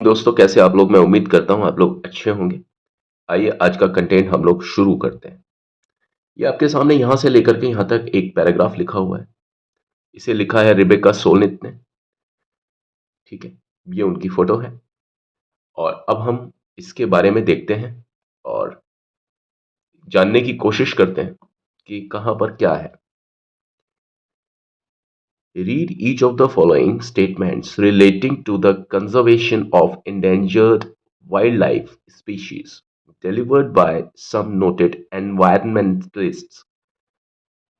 दोस्तों, कैसे आप लोग? मैं उम्मीद करता हूँ आप लोग अच्छे होंगे। आइए आज का कंटेंट हम लोग शुरू करते हैं। ये आपके सामने यहाँ से लेकर के यहाँ तक एक पैराग्राफ लिखा हुआ है। इसे लिखा है रिबेका सोलनित ने। ठीक है, ये उनकी फोटो है। और अब हम इसके बारे में देखते हैं और जानने की कोशिश करते हैं कि कहाँ पर क्या है। Read each of the following statements relating to the conservation of endangered wildlife species, delivered by some noted environmentalists.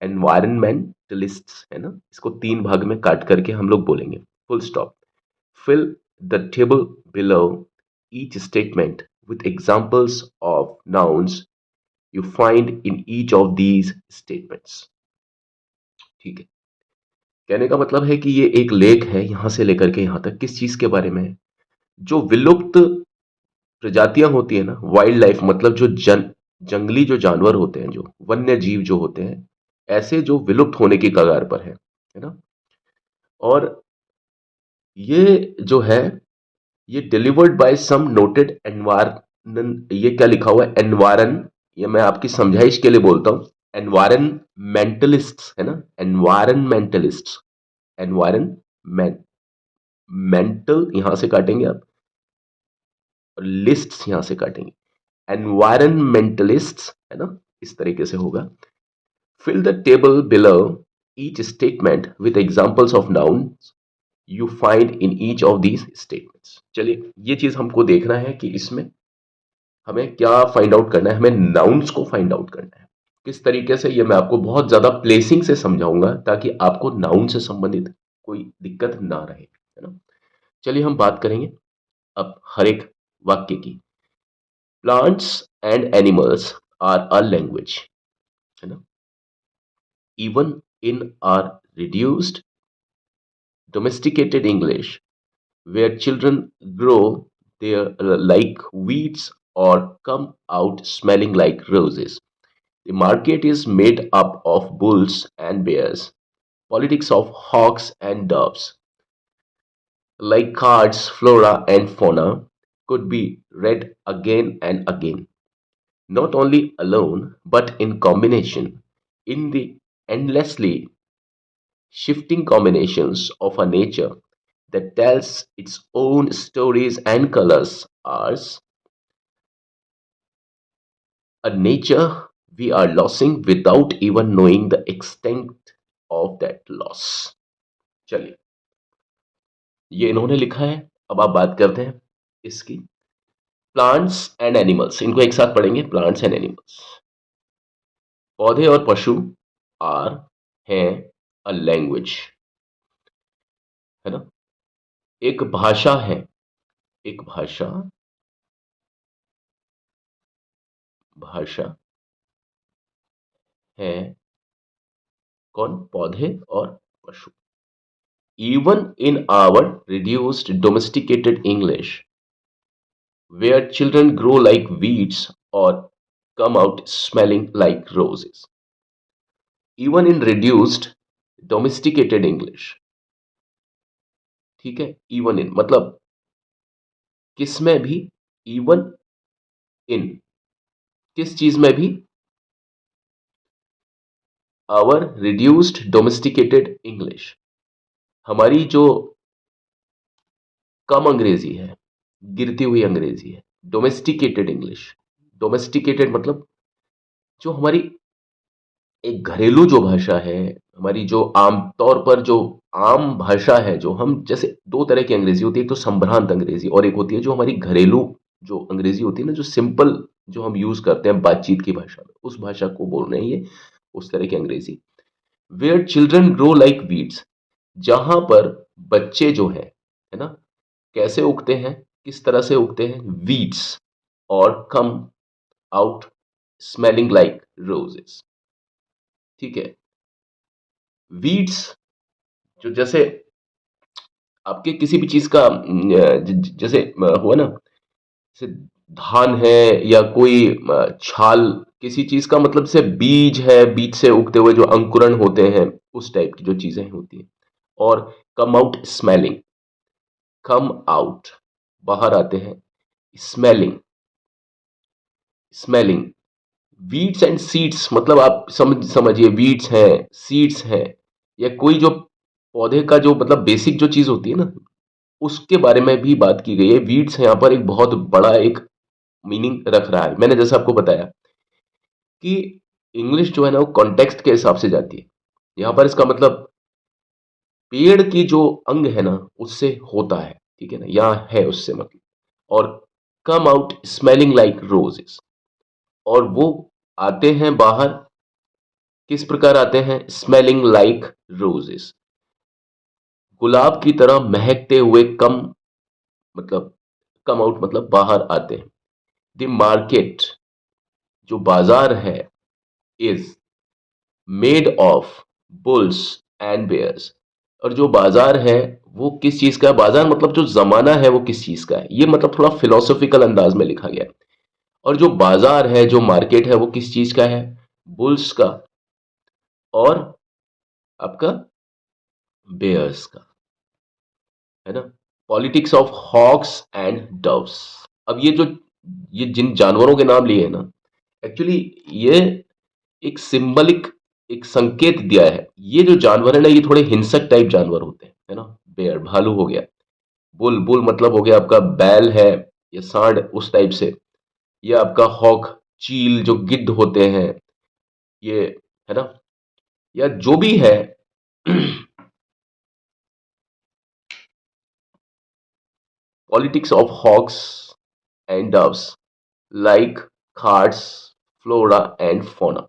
एनवायरमेंटलिस्ट्स है ना, इसको तीन भाग में काट करके हम लोग बोलेंगे। Full stop. Fill the table below each statement with examples of nouns you find in each of these statements. ठीक है, कहने का मतलब है कि ये एक लेख है यहां से लेकर के यहां तक किस चीज के बारे में है। जो विलुप्त प्रजातियां होती है ना, वाइल्ड लाइफ मतलब जो जंगली जो जानवर होते हैं, जो वन्य जीव जो होते हैं, ऐसे जो विलुप्त होने की कगार पर है ना। और ये जो है, ये delivered by some noted environ, ये क्या लिखा हुआ है एनवायरन, ये मैं आपकी समझाइश के लिए बोलता हूं। एनवायरनमेंटलिस्ट है ना, एनवायरनमेंटलिस्ट। एनवायरनमेंट, मेंटल यहां से काटेंगे आप, और लिस्ट्स यहां से काटेंगे। एनवायरनमेंटलिस्ट्स है ना, इस तरीके से होगा। Fill the table below each statement with examples of nouns you find in each of these statements. चलिए, ये चीज हमको देखना है कि इसमें हमें क्या फाइंड आउट करना है। हमें नाउन्स को फाइंड आउट करना है किस तरीके से, ये मैं आपको बहुत ज्यादा प्लेसिंग से समझाऊंगा ताकि आपको नाउन से संबंधित कोई दिक्कत ना रहे, है ना। चलिए हम बात करेंगे अब हर एक वाक्य की। Plants and animals are a language, है ना। Even in are reduced domesticated English, where children grow their like weeds or come out smelling like roses. The market is made up of bulls and bears, politics of hawks and doves. Like cards, flora and fauna could be read again and again, not only alone but in combination, in the endlessly shifting combinations of a nature that tells its own stories and colors ours, a nature we are losing without even knowing the extent of that loss. चलिए, ये इन्होंने लिखा है। अब आप बात करते हैं इसकी। प्लांट्स एंड एनिमल्स, इनको एक साथ पढ़ेंगे। प्लांट्स एंड एनिमल्स, पौधे और पशु आर हैं अ लैंग्वेज, है ना, एक भाषा है। एक भाषा, भाषा है। कौन? पौधे और पशु। Even in our reduced domesticated English, where children grow like weeds or come out smelling like roses. Even in reduced domesticated English, ठीक है। Even in मतलब किस में भी, even in किस चीज में भी, our reduced domesticated English, हमारी जो कम अंग्रेजी है, गिरती हुई अंग्रेजी है। डोमेस्टिकेटेड इंग्लिश, डोमेस्टिकेटेड मतलब जो हमारी एक घरेलू जो भाषा है, हमारी जो आम तौर पर जो आम भाषा है, जो हम जैसे दो तरह की अंग्रेजी होती है, एक तो संभ्रांत अंग्रेजी और एक होती है जो हमारी घरेलू जो अंग्रेजी होती है ना, जो सिंपल जो हम यूज करते हैं बातचीत की भाषा में, उस भाषा को बोल रहे हैं ये, उस तरह की अंग्रेजी। Where children grow like weeds, जहां पर बच्चे जो है ना, कैसे उगते हैं, किस तरह से उगते हैं, वीड्स, और come out smelling like roses. ठीक है। वीड्स जो जैसे आपके किसी भी चीज का जैसे हुआ ना, जैसे धान है या कोई छाल किसी चीज का, मतलब से बीज है, बीज से उगते हुए जो अंकुरण होते हैं, उस टाइप की जो चीजें होती हैं। और come out smelling, come out बाहर आते हैं। Smelling, smelling, weeds and seeds, मतलब आप समझिए वीड्स हैं, सीड्स हैं, या कोई जो पौधे का जो मतलब बेसिक जो चीज होती है ना, उसके बारे में भी बात की गई है। वीड्स यहाँ पर एक बहुत बड़ा एक मीनिंग रख रहा है। मैंने जैसे आपको बताया कि इंग्लिश जो है ना वो कॉन्टेक्स्ट के हिसाब से जाती है। यहाँ पर इसका मतलब पेड़ की जो अंग है ना उससे होता है, ठीक है ना, यहाँ है उससे मतलब। और come out smelling like roses, और वो आते हैं बाहर किस प्रकार आते हैं, स्मेलिंग लाइक रोजेस, गुलाब की तरह महकते हुए, कम मतलब कम आउट मतलब बाहर आते हैं। द मार्केट, जो बाजार है, is made of bulls and bears, और जो बाजार है वो किस चीज का है, बाजार मतलब जो जमाना है वो किस चीज का है, ये मतलब थोड़ा फिलोसॉफिकल अंदाज में लिखा गया है। और जो बाजार है, जो मार्केट है, वो किस चीज का है, बुल्स का और आपका बेयर्स का, है ना। Politics of hawks and doves, अब ये जिन जानवरों के नाम लिए हैं ना, एक्चुअली ये एक सिंबलिक एक संकेत दिया है। ये जो जानवर है ना ये थोड़े हिंसक टाइप जानवर होते हैं, है ना। बेयर भालू हो गया, बुल बुल मतलब हो गया आपका बैल है या सांड उस टाइप से, ये आपका हॉक चील जो गिद्ध होते हैं ये, है ना, या जो भी है। Politics of hawks and doves like cards, flora and fauna,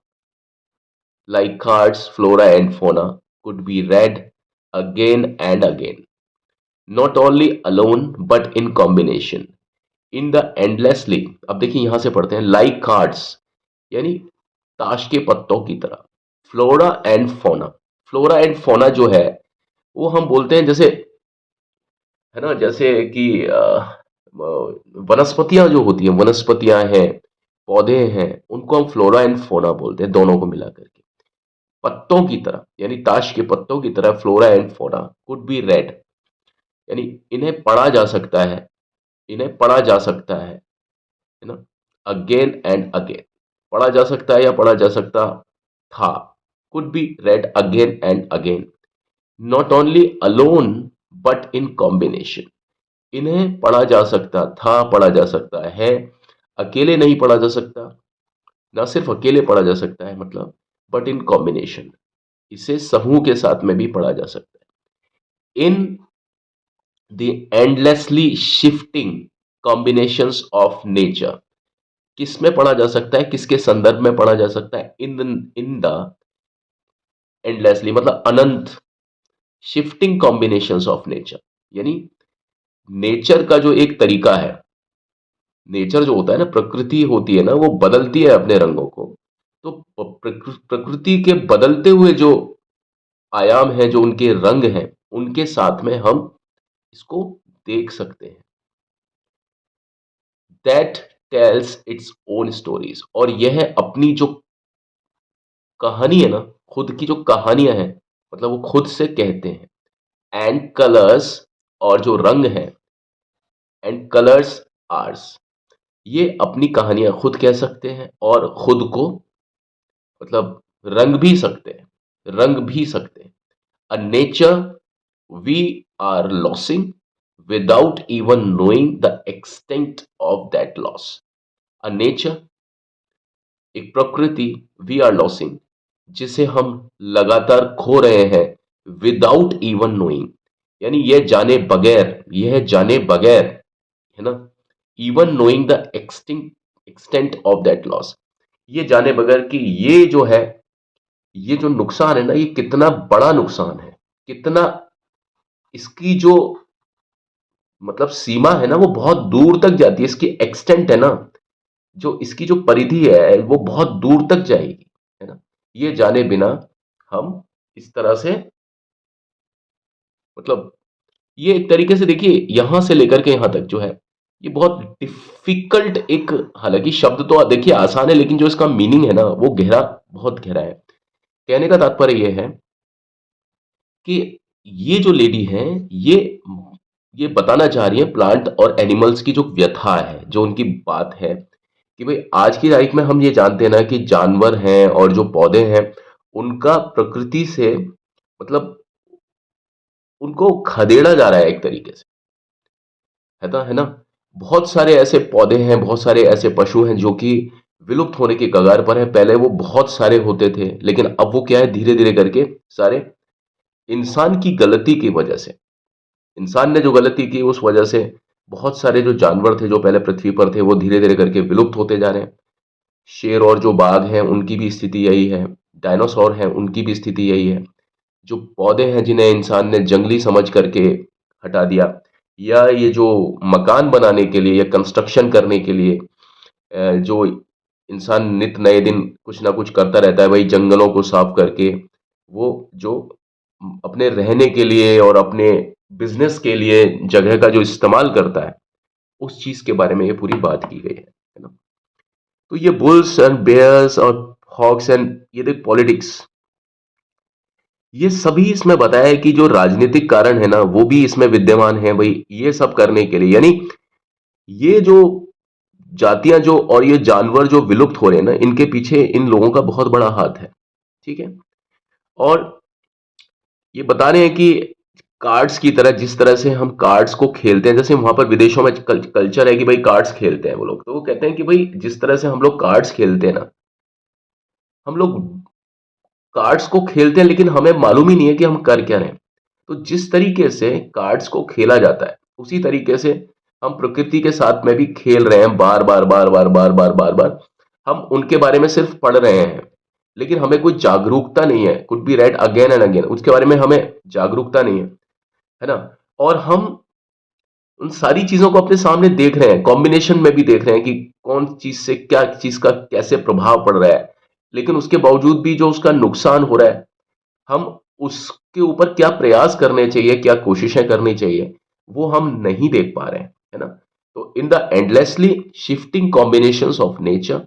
like cards, flora and fauna could be read again and again, not only alone but in combination in the endlessly। अब देखिए यहां से पढ़ते हैं, लाइक कार्ड्स यानी ताश के पत्तों की तरह, flora and fauna, flora and फोना जो है वो हम बोलते हैं जैसे, है ना, जैसे कि वनस्पतियां जो होती हैं, वनस्पतियां हैं, पौधे हैं, उनको हम फ्लोरा एंड फोना बोलते हैं, दोनों को मिला करके। पत्तों की तरह यानी ताश के पत्तों की तरह, फ्लोरा एंड फोना कुड बी रेड, यानी इन्हें पढ़ा जा सकता है, इन्हें पढ़ा जा सकता है ना, अगेन एंड अगेन, पढ़ा जा सकता है या पढ़ा जा सकता था, could be red again and again, not only alone but in combination, इन्हें पढ़ा जा सकता था, पढ़ा जा सकता है, अकेले नहीं पढ़ा जा सकता, ना सिर्फ अकेले पढ़ा जा सकता है मतलब, बट इन कॉम्बिनेशन, इसे समूह के साथ में भी पढ़ा जा सकता है। In the endlessly shifting combinations of nature, किस में पढ़ा जा सकता है, किसके संदर्भ में पढ़ा जा सकता है, इन द एंडलेसली मतलब अनंत, शिफ्टिंग कॉम्बिनेशंस ऑफ नेचर, यानी नेचर का जो एक तरीका है, नेचर जो होता है ना, प्रकृति होती है ना, वो बदलती है अपने रंगों को, तो प्रकृति के बदलते हुए जो आयाम है, जो उनके रंग हैं, उनके साथ में हम इसको देख सकते हैं। That tells its own stories, और यह अपनी जो कहानी है ना, खुद की जो कहानियां हैं, मतलब वो खुद से कहते हैं। एंड कलर्स, और जो रंग है, एंड कलर्स आर्स, ये अपनी कहानियां खुद कह सकते हैं और खुद को मतलब रंग भी सकते हैं, रंग भी सकते हैं। A nature we are losing without even knowing the extent of that loss. A nature, एक प्रकृति, वी आर लॉसिंग, जिसे हम लगातार खो रहे हैं, विदाउट इवन नोइंग, यानी यह जाने बगैर, है ना, even knowing the extent of that loss, ये जाने बगैर कि ये जो है, ये जो नुकसान है ना, ये कितना बड़ा नुकसान है, कितना इसकी जो मतलब सीमा है ना वो बहुत दूर तक जाती है, इसकी एक्सटेंट है ना, जो इसकी जो परिधि है वो बहुत दूर तक जाएगी, है ना। ये जाने बिना हम इस तरह से मतलब, ये एक तरीके से देखिए यहां से लेकर के यहां तक जो है, ये बहुत डिफिकल्ट एक, हालांकि शब्द तो देखिए आसान है लेकिन जो इसका मीनिंग है ना वो गहरा, बहुत गहरा है। कहने का तात्पर्य यह है कि ये जो लेडी है, ये ये बताना चाह रही है प्लांट और एनिमल्स की जो व्यथा है, जो उनकी बात है कि भाई आज की तारीख में हम ये जानते हैं ना कि जानवर हैं और जो पौधे हैं, उनका प्रकृति से मतलब उनको खदेड़ा जा रहा है एक तरीके से, है ना? बहुत सारे ऐसे पौधे हैं, बहुत सारे ऐसे पशु हैं जो कि विलुप्त होने की कगार पर हैं। पहले वो बहुत सारे होते थे, लेकिन अब वो क्या है धीरे-धीरे करके सारे इंसान की गलती की वजह से, इंसान ने जो गलती की उस वजह से बहुत सारे जो जानवर थे जो पहले पृथ्वी पर थे वो धीरे-धीरे करके विलुप्त होते जा रहे हैं। शेर और जो बाघ हैं उनकी भी स्थिति यही है, डायनासोर हैं उनकी भी स्थिति यही है। जो पौधे हैं जिन्हें इंसान ने जंगली समझ करके हटा दिया, या ये जो मकान बनाने के लिए या कंस्ट्रक्शन करने के लिए जो इंसान नित नए दिन कुछ ना कुछ करता रहता है, वही जंगलों को साफ करके वो जो अपने रहने के लिए और अपने बिजनेस के लिए जगह का जो इस्तेमाल करता है, उस चीज के बारे में ये पूरी बात की गई है ना? तो ये बुल्स एंड बेयर्स और हॉक्स एंड ये देख पॉलिटिक्स, ये सभी इसमें बताया है कि जो राजनीतिक कारण है ना वो भी इसमें विद्यमान है भाई, ये सब करने के लिए, यानी ये जो जातियां जो और ये जानवर जो विलुप्त हो रहे हैं ना, इनके पीछे इन लोगों का बहुत बड़ा हाथ है। ठीक है? और ये बता रहे हैं कि कार्ड्स की तरह, जिस तरह से हम कार्ड्स को खेलते हैं, जैसे वहां पर विदेशों में कल्चर है कि भाई कार्ड्स खेलते हैं वो लोग, तो वो कहते हैं कि भाई जिस तरह से हम लोग कार्ड्स खेलते हैं ना, हम लोग कार्ड्स को खेलते हैं लेकिन हमें मालूम ही नहीं है कि हम कर क्या रहे हैं। तो जिस तरीके से कार्ड्स को खेला जाता है, उसी तरीके से हम प्रकृति के साथ में भी खेल रहे हैं, बार बार बार बार बार बार बार बार हम उनके बारे में सिर्फ पढ़ रहे हैं, लेकिन हमें कोई जागरूकता नहीं है। Could be red again and again, उसके बारे में हमें जागरूकता नहीं है ना? और हम उन सारी चीजों को अपने सामने देख रहे हैं, कॉम्बिनेशन में भी देख रहे हैं कि कौन चीज से क्या चीज का कैसे प्रभाव पड़ रहा है, लेकिन उसके बावजूद भी जो उसका नुकसान हो रहा है, हम उसके ऊपर क्या प्रयास करने चाहिए, क्या कोशिशें करनी चाहिए, वो हम नहीं देख पा रहे हैं, है ना? तो in the endlessly shifting combinations of nature,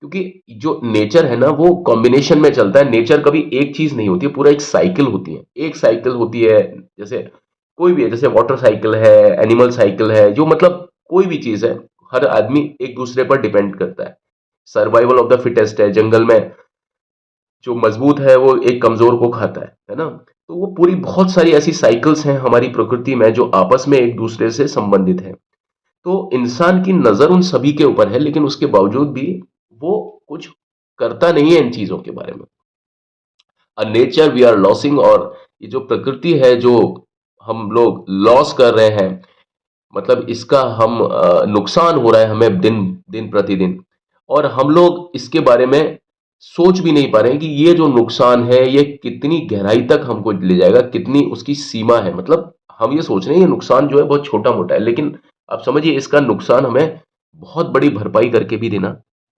क्योंकि जो नेचर है ना वो कॉम्बिनेशन में चलता है, नेचर कभी एक चीज नहीं होती है, पूरा एक साइकिल होती है, एक साइकिल होती है। जैसे कोई भी है, जैसे वाटर साइकिल है, एनिमल साइकिल है, जो मतलब कोई भी चीज है, हर आदमी एक दूसरे पर डिपेंड करता है। सर्वाइवल ऑफ द फिटेस्ट है, जंगल में जो मजबूत है वो एक कमजोर को खाता है ना? तो वो पूरी बहुत सारी ऐसी साइकिल्स हैं हमारी प्रकृति में जो आपस में एक दूसरे से संबंधित है। तो इंसान की नजर उन सभी के ऊपर है, लेकिन उसके बावजूद भी वो कुछ करता नहीं है इन चीजों के बारे में। नेचर वी आर लॉसिंग, और ये जो प्रकृति है जो हम लोग लॉस कर रहे हैं, मतलब इसका हम नुकसान हो रहा है हमें दिन दिन प्रतिदिन, और हम लोग इसके बारे में सोच भी नहीं पा रहे हैं कि ये जो नुकसान है ये कितनी गहराई तक हमको ले जाएगा, कितनी उसकी सीमा है। मतलब हम ये सोच रहे हैं ये नुकसान जो है बहुत छोटा मोटा है, लेकिन आप समझिए इसका नुकसान हमें बहुत बड़ी भरपाई करके भी देना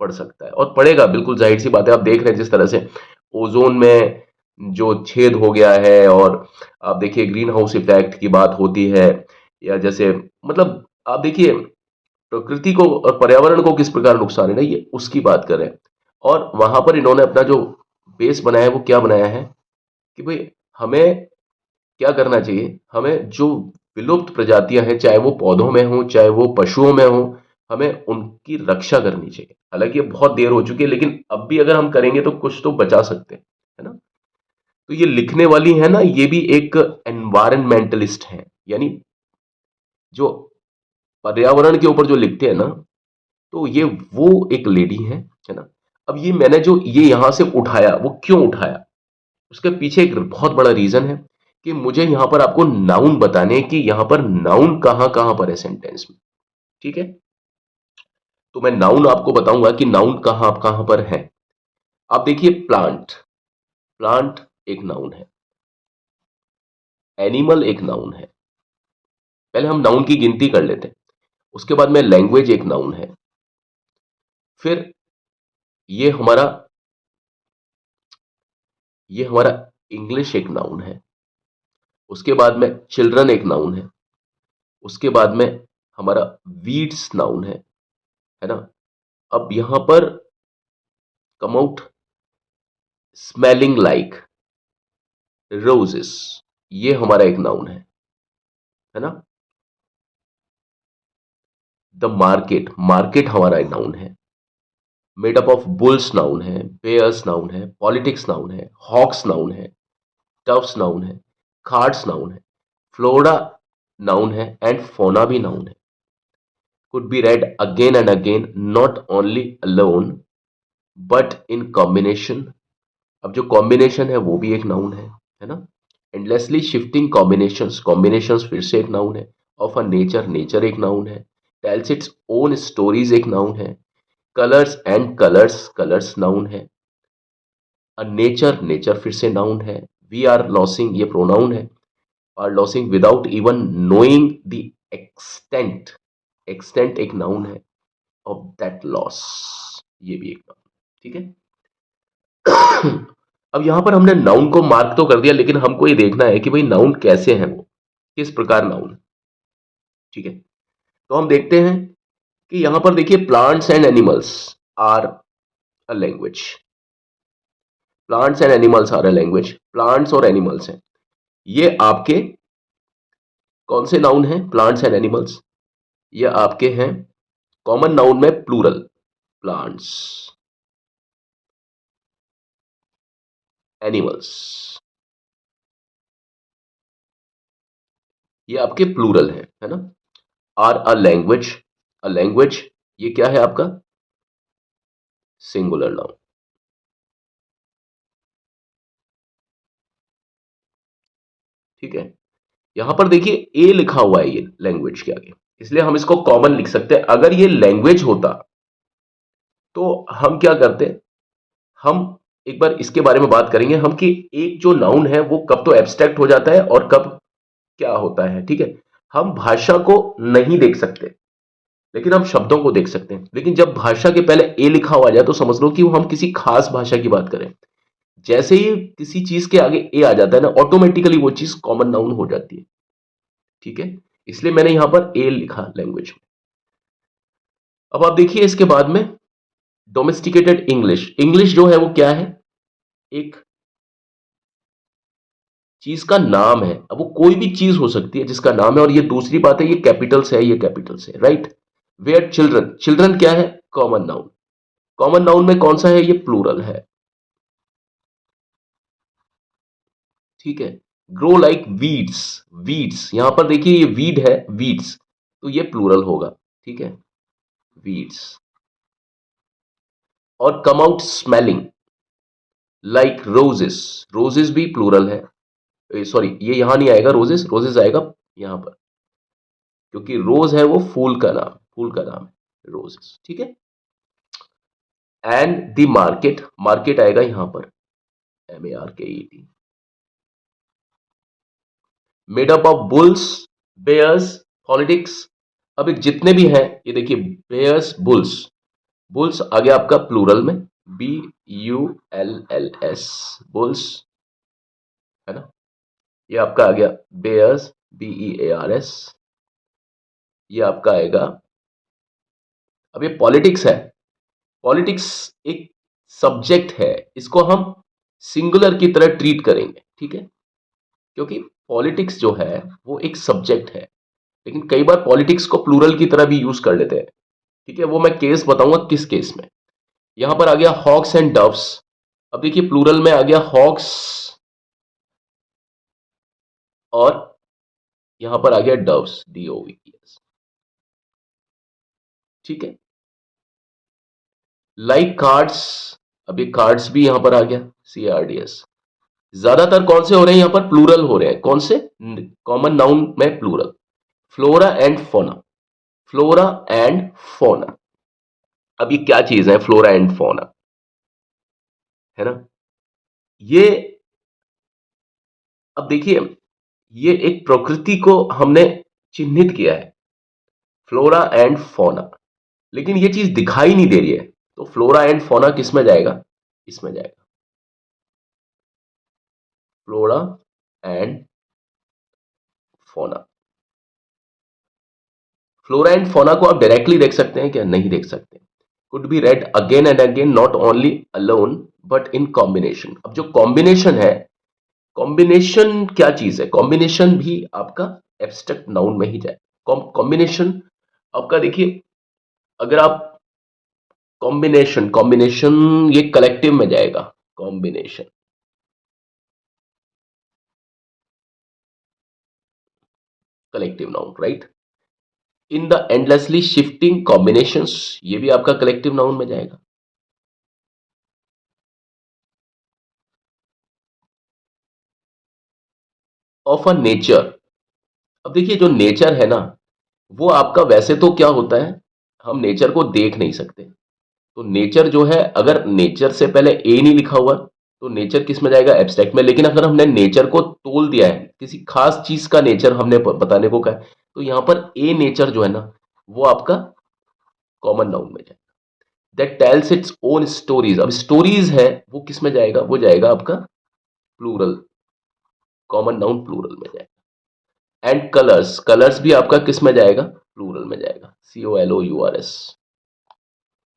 पड़ सकता है, और पड़ेगा, बिल्कुल जाहिर सी बात है। आप देख रहे हैं जिस तरह से ओजोन में जो छेद हो गया है, और आप देखिए ग्रीन हाउस इफेक्ट की बात होती है, या जैसे मतलब आप देखिए प्रकृति को और पर्यावरण को किस प्रकार नुकसान है ना, ये उसकी बात कर रहे हैं। और वहां पर इन्होंने अपना जो बेस बनाया है वो क्या बनाया है कि भाई हमें क्या करना चाहिए, हमें जो विलुप्त प्रजातियां हैं, चाहे वो पौधों में हो चाहे वो पशुओं में हो, हमें उनकी रक्षा करनी चाहिए। हालांकि ये बहुत देर हो चुकी है, लेकिन अब भी अगर हम करेंगे तो कुछ तो बचा सकते हैं, है ना? तो ये लिखने वाली है ना, ये भी एक एनवायरमेंटलिस्ट हैं, यानी जो पर्यावरण के ऊपर जो लिखते हैं ना, तो ये वो एक लेडी है ना? अब ये मैंने जो ये यहां से उठाया, वो क्यों उठाया, उसके पीछे एक बहुत बड़ा रीजन है कि मुझे यहां पर आपको नाउन बताने हैं कि यहां पर नाउन कहां कहां पर है सेंटेंस में। ठीक है? तो मैं नाउन आपको बताऊंगा कि नाउन कहां कहां पर है। आप देखिए प्लांट, प्लांट एक नाउन है, एनिमल एक नाउन है। पहले हम नाउन की गिनती कर लेते हैं, उसके बाद में लैंग्वेज एक नाउन है, फिर ये हमारा ये हमारा इंग्लिश एक नाउन है, उसके बाद में चिल्ड्रन एक नाउन है, उसके बाद में हमारा वीड्स नाउन है ना? अब यहां पर come out smelling like roses, ये हमारा एक नाउन है। है ना। द मार्केट, मार्केट हमारा एक नाउन है। Made up of bulls noun है, बेयर्स नाउन है, पॉलिटिक्स नाउन है, हॉक्स नाउन है, टफ्स नाउन है, कार्ड्स नाउन है, फ्लोरा नाउन है एंड फोना भी नाउन है। Could be red again and again, not only alone but in combination. अब जो कॉम्बिनेशन है वो भी एक नाउन है ना। एंडलेसली शिफ्टिंग कॉम्बिनेशंस, कॉम्बिनेशंस फिर से एक नाउन है। ऑफ अ नेचर, नेचर एक नाउन है। टेल्स इट्स ओन स्टोरीज एक नाउन है। Colours and colours, colours noun है। अ नेचर, नेचर फिर से नाउन है। वी आर लॉसिंग, ये प्रोनाउन है। Are losing without even knowing the extent, extent एक नाउन है ऑफ दैट लॉस, ये भी एक नाउन, ठीक है। अब यहां पर हमने नाउन को मार्क तो कर दिया, लेकिन हमको ये देखना है कि भाई नाउन कैसे हैं, वो किस प्रकार नाउन, ठीक है। तो हम देखते हैं कि यहां पर देखिए plants and animals are a language. Plants and animals are a language, plants और एनिमल्स हैं, ये आपके कौन से नाउन हैं? प्लांट्स एंड एनिमल्स, ये आपके हैं कॉमन नाउन में प्लूरल, प्लांट्स, एनिमल्स, ये आपके प्लूरल है ना। Are a language, a language ये क्या है आपका? सिंगुलर नाउन, ठीक है। यहां पर देखिए ए लिखा हुआ है ये लैंग्वेज के आगे, इसलिए हम इसको कॉमन लिख सकते हैं। अगर ये लैंग्वेज होता तो हम क्या करते, हम एक बार इसके बारे में बात करेंगे हम कि एक जो नाउन है वो कब तो एब्स्ट्रैक्ट हो जाता है और कब क्या होता है, ठीक है। हम भाषा को नहीं देख सकते, लेकिन हम शब्दों को देख सकते हैं। लेकिन जब भाषा के पहले ए लिखा हुआ आ जाए तो समझ लो कि वो हम किसी खास भाषा की बात करें। जैसे ही किसी चीज के आगे ए आ जाता है ना, ऑटोमेटिकली वो चीज कॉमन नाउन हो जाती है, ठीक है। इसलिए मैंने यहां पर ए लिखा लैंग्वेज में। अब आप देखिए इसके बाद में डोमेस्टिकेटेड इंग्लिश, इंग्लिश जो है वो क्या है? एक चीज का नाम है। अब वो कोई भी चीज हो सकती है जिसका नाम है, और ये दूसरी बात है, ये कैपिटल्स है, ये कैपिटल्स है, राइट। वेयर चिल्ड्रन, चिल्ड्रन क्या है? कॉमन नाउन, कॉमन नाउन में कौन सा है? ये प्लूरल है, ठीक है। ग्रो लाइक वीड्स, वीड्स यहां पर देखिए ये वीड है, वीड्स, तो ये प्लूरल होगा, ठीक है, वीड्स। और come out smelling like roses, roses भी प्लूरल है। सॉरी, ये यहां नहीं आएगा रोजेस, रोजेस आएगा यहां पर, क्योंकि रोज है वो फूल का नाम, फूल का नाम है रोजेस, ठीक है। एंड द मार्केट, मार्केट आएगा यहां पर, MARKET, made up of bulls, bears, politics. अब एक जितने भी हैं ये देखिए, बेयर्स, बुल्स, बुल्स आ गया आपका प्लूरल में, BULLS, बुल्स, है ना। ये आपका आ गया बेयर्स, BEARS, ये आपका आएगा। अब ये पॉलिटिक्स है, पॉलिटिक्स एक सब्जेक्ट है, इसको हम सिंगुलर की तरह ट्रीट करेंगे, ठीक है, क्योंकि पॉलिटिक्स जो है वो एक सब्जेक्ट है। लेकिन कई बार पॉलिटिक्स को प्लूरल की तरह भी यूज कर लेते हैं, ठीक है, वो मैं केस बताऊंगा किस केस में। यहां पर आ गया हॉक्स एंड डव्स। अब देखिए प्लूरल में आ गया हॉक्स, और यहां पर आ गया डव्स, DOVES, ठीक है। लाइक कार्ड्स, अब ये कार्ड्स भी यहां पर आ गया, CARDS। ज्यादातर कौन से हो रहे हैं यहां पर? प्लूरल हो रहे हैं। कौन से? कॉमन नाउन में plural. Flora and fauna, flora and fauna. अब ये क्या चीज है फ्लोरा एंड फोना, है ना। ये अब देखिए, ये एक प्रकृति को हमने चिन्हित किया है, फ्लोरा एंड फोना, लेकिन ये चीज दिखाई नहीं दे रही है, तो फ्लोरा एंड फोना किस में जाएगा? इसमें जाएगा, flora and fauna. Flora and फोना को आप डायरेक्टली देख सकते हैं क्या? नहीं देख सकते। Could be red again and again, not only alone but in combination. अब जो कॉम्बिनेशन है, कॉम्बिनेशन क्या चीज है? कॉम्बिनेशन भी आपका एब्स्ट्रैक्ट नाउन में ही जाएगा। कॉम्बिनेशन आपका देखिए, अगर आप कॉम्बिनेशन कॉम्बिनेशन ये कलेक्टिव में जाएगा। Combination collective noun, right. In the endlessly shifting combinations, ये भी आपका कलेक्टिव नाउन में जाएगा। ऑफ अ नेचर, अब देखिए जो नेचर है ना, वो आपका वैसे तो क्या होता है, हम नेचर को देख नहीं सकते। तो नेचर जो है, अगर नेचर से पहले ए नहीं लिखा हुआ तो नेचर किस में जाएगा, एब्स्ट्रैक्ट में। लेकिन अगर हमने नेचर को तोल दिया है, किसी खास चीज का नेचर हमने बताने को कहा है, तो यहां पर ए नेचर जो है ना, वो आपका कॉमन नाउन में जाएगा। That tells its own stories, अब स्टोरीज है वो किस में जाएगा, वो जाएगा आपका प्लूरल, कॉमन नाउन प्लूरल में जाएगा। एंड कलर्स, कलर्स भी आपका किस में जाएगा, प्लूरल में जाएगा, COLOURS।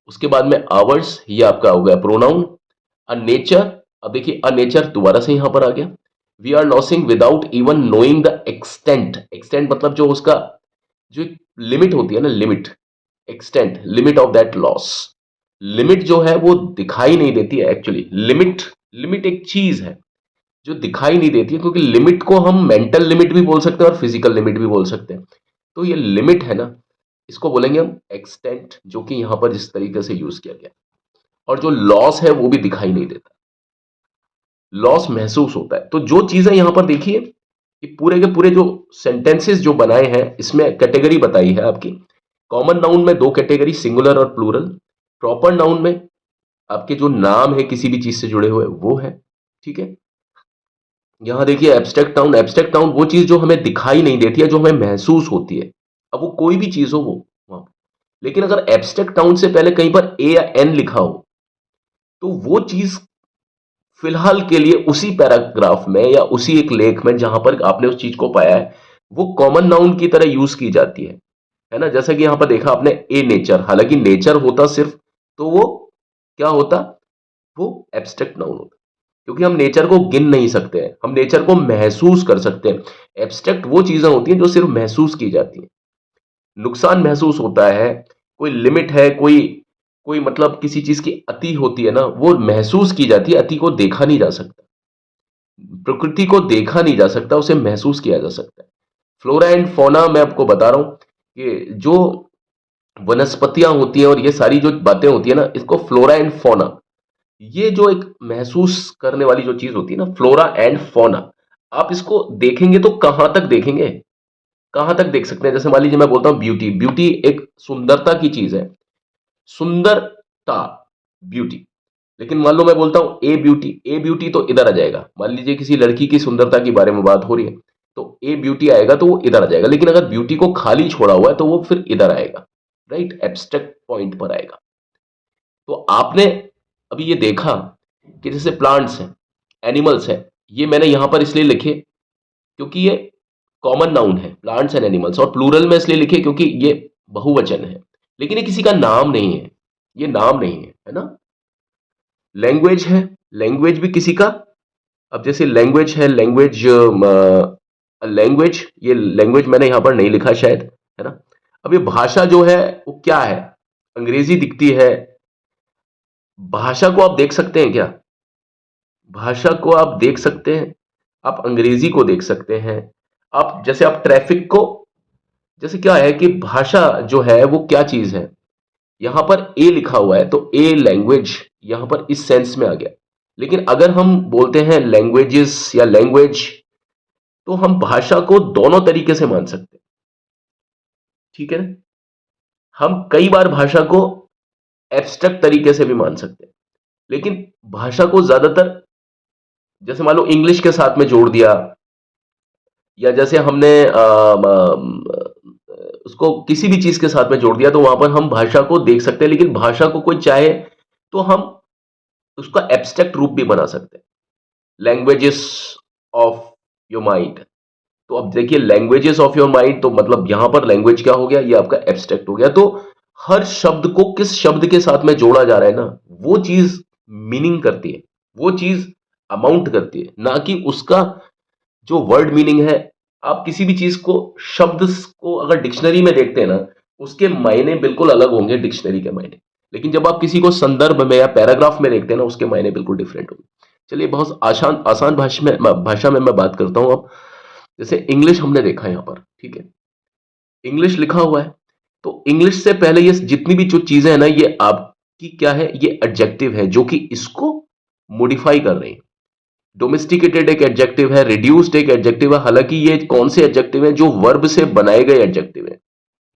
उसके बाद में आवर्स, ये आपका हो गया प्रोनाउन। अ नेचर, अब देखिए अ नेचर दोबारा से यहां पर आ गया। We are losing without even knowing the extent, extent मतलब जो उसका जो लिमिट होती है ना, limit, extent, limit of that loss. Limit जो है वो दिखाई नहीं देती है एक्चुअली। लिमिट, लिमिट एक चीज है जो दिखाई नहीं देती है, क्योंकि लिमिट को हम मेंटल लिमिट भी बोल सकते हैं और फिजिकल लिमिट भी बोल सकते हैं। तो ये लिमिट है ना, इसको बोलेंगे हम एक्सटेंट, जो कि यहां पर जिस तरीके से यूज किया गया। और जो लॉस है वो भी दिखाई नहीं देता, लॉस महसूस होता है। तो जो चीजें यहां पर देखिए, ये पूरे के पूरे जो सेंटेंसेस जो बनाए हैं, इसमें कैटेगरी बताई है आपकी। कॉमन नाउन में दो कैटेगरी, सिंगुलर और प्लूरल। प्रॉपर नाउन में आपके जो नाम है किसी भी चीज से जुड़े हुए वो है, ठीक है। यहां देखिए एब्स्ट्रैक्ट नाउन, एब्स्ट्रैक्ट नाउन वो चीज जो हमें दिखाई नहीं देती है, जो हमें महसूस होती है। अब वो कोई भी चीज हो वो वहां। लेकिन अगर एब्स्ट्रैक्ट नाउन से पहले कहीं पर ए या एन लिखा हो, तो वो चीज फिलहाल के लिए उसी पैराग्राफ में या उसी एक लेख में जहां पर आपने उस चीज को पाया है, वो कॉमन नाउन की तरह यूज की जाती है ना। जैसा कि यहां पर देखा आपने ए नेचर, हालांकि नेचर होता सिर्फ, तो वो क्या होता, वो एब्स्ट्रैक्ट नाउन होता, क्योंकि हम नेचर को गिन नहीं सकते हैं, हम नेचर को महसूस कर सकते हैं। एब्स्ट्रैक्ट वो चीजें होती हैं जो सिर्फ महसूस की जाती हैं, नुकसान महसूस होता है, कोई लिमिट है, कोई कोई मतलब किसी चीज की अति होती है ना, वो महसूस की जाती है, अति को देखा नहीं जा सकता। प्रकृति को देखा नहीं जा सकता, उसे महसूस किया जा सकता है। फ्लोरा एंड फौना मैं आपको बता रहा हूं कि जो वनस्पतियां होती हैं और ये सारी जो बातें होती है ना, इसको फ्लोरा एंड फौना, ये जो एक महसूस करने वाली जो चीज होती है ना, फ्लोरा एंड फौना, आप इसको देखेंगे तो कहां तक देखेंगे, कहां तक देख सकते हैं। जैसे मान लीजिए मैं बोलता हूं ब्यूटी, ब्यूटी एक सुंदरता की चीज है, सुंदरता, ब्यूटी। लेकिन मान लो मैं बोलता हूं ए ब्यूटी, ए ब्यूटी तो इधर आ जाएगा। मान लीजिए किसी लड़की की सुंदरता के बारे में बात हो रही है, तो ए ब्यूटी आएगा तो वो इधर आ जाएगा। लेकिन अगर ब्यूटी को खाली छोड़ा हुआ है तो वो फिर इधर आएगा, राइट, एब्स्ट्रैक्ट पॉइंट पर आएगा। तो आपने अभी ये देखा कि जैसे प्लांट्स हैं, एनिमल्स हैं, ये मैंने यहां पर इसलिए लिखे क्योंकि ये कॉमन नाउन है, प्लांट्स एंड एनिमल्स, और प्लूरल में इसलिए लिखे क्योंकि ये बहुवचन है। लेकिन ये किसी का नाम नहीं है, ये नाम नहीं है ना। लैंग्वेज है, लैंग्वेज भी किसी का, अब जैसे लैंग्वेज है, लैंग्वेज, लैंग्वेज, ये लैंग्वेज मैंने यहां पर नहीं लिखा शायद, है ना। अब ये भाषा जो है वो क्या है, अंग्रेजी दिखती है। भाषा को आप देख सकते हैं क्या, भाषा को आप देख सकते हैं, आप अंग्रेजी को देख सकते हैं। आप जैसे आप ट्रैफिक को, जैसे क्या है कि भाषा जो है वो क्या चीज है, यहां पर ए लिखा हुआ है तो ए लैंग्वेज यहां पर इस सेंस में आ गया। लेकिन अगर हम बोलते हैं लैंग्वेजेस या लैंग्वेज, तो हम भाषा को दोनों तरीके से मान सकते हैं, ठीक है ना। हम कई बार भाषा को एब्स्ट्रैक्ट तरीके से भी मान सकते हैं, लेकिन भाषा को ज्यादातर, जैसे मान लो इंग्लिश के साथ में जोड़ दिया, या जैसे हमने उसको किसी भी चीज के साथ में जोड़ दिया, तो वहां पर हम भाषा को देख सकते हैं। लेकिन भाषा को कोई चाहे तो हम उसका एब्स्ट्रैक्ट रूप भी बना सकते हैं, लैंग्वेजेस ऑफ योर माइंड। तो अब देखिए लैंग्वेजेस ऑफ योर माइंड, तो मतलब यहां पर लैंग्वेज क्या हो गया, ये आपका एब्स्ट्रैक्ट हो गया। तो हर शब्द को किस शब्द के साथ में जोड़ा जा रहा है ना, वो चीज मीनिंग करती है, वो चीज अमाउंट करती है, ना कि उसका जो वर्ड मीनिंग है आप किसी भी चीज को, शब्द को अगर डिक्शनरी में देखते हैं ना, उसके मायने बिल्कुल अलग होंगे डिक्शनरी के मायने, लेकिन जब आप किसी को संदर्भ में या पैराग्राफ में देखते हैं ना, उसके मायने बिल्कुल डिफरेंट होंगे। चलिए बहुत आसान आसान भाषा में मैं बात करता हूं अब। जैसे इंग्लिश हमने देखा यहां पर, ठीक है, इंग्लिश लिखा हुआ है, तो इंग्लिश से पहले ये जितनी भी जो चीजें हैं ना, ये आपकी क्या है, ये एडजेक्टिव है जो कि इसको मॉडिफाई कर रहे हैं। डोमेस्टिकेटेड एक एडजेक्टिव है, रिड्यूस्ड एक एडजेक्टिव है, हालांकि ये कौन से एडजेक्टिव है, जो वर्ब से बनाए गए एडजेक्टिव है,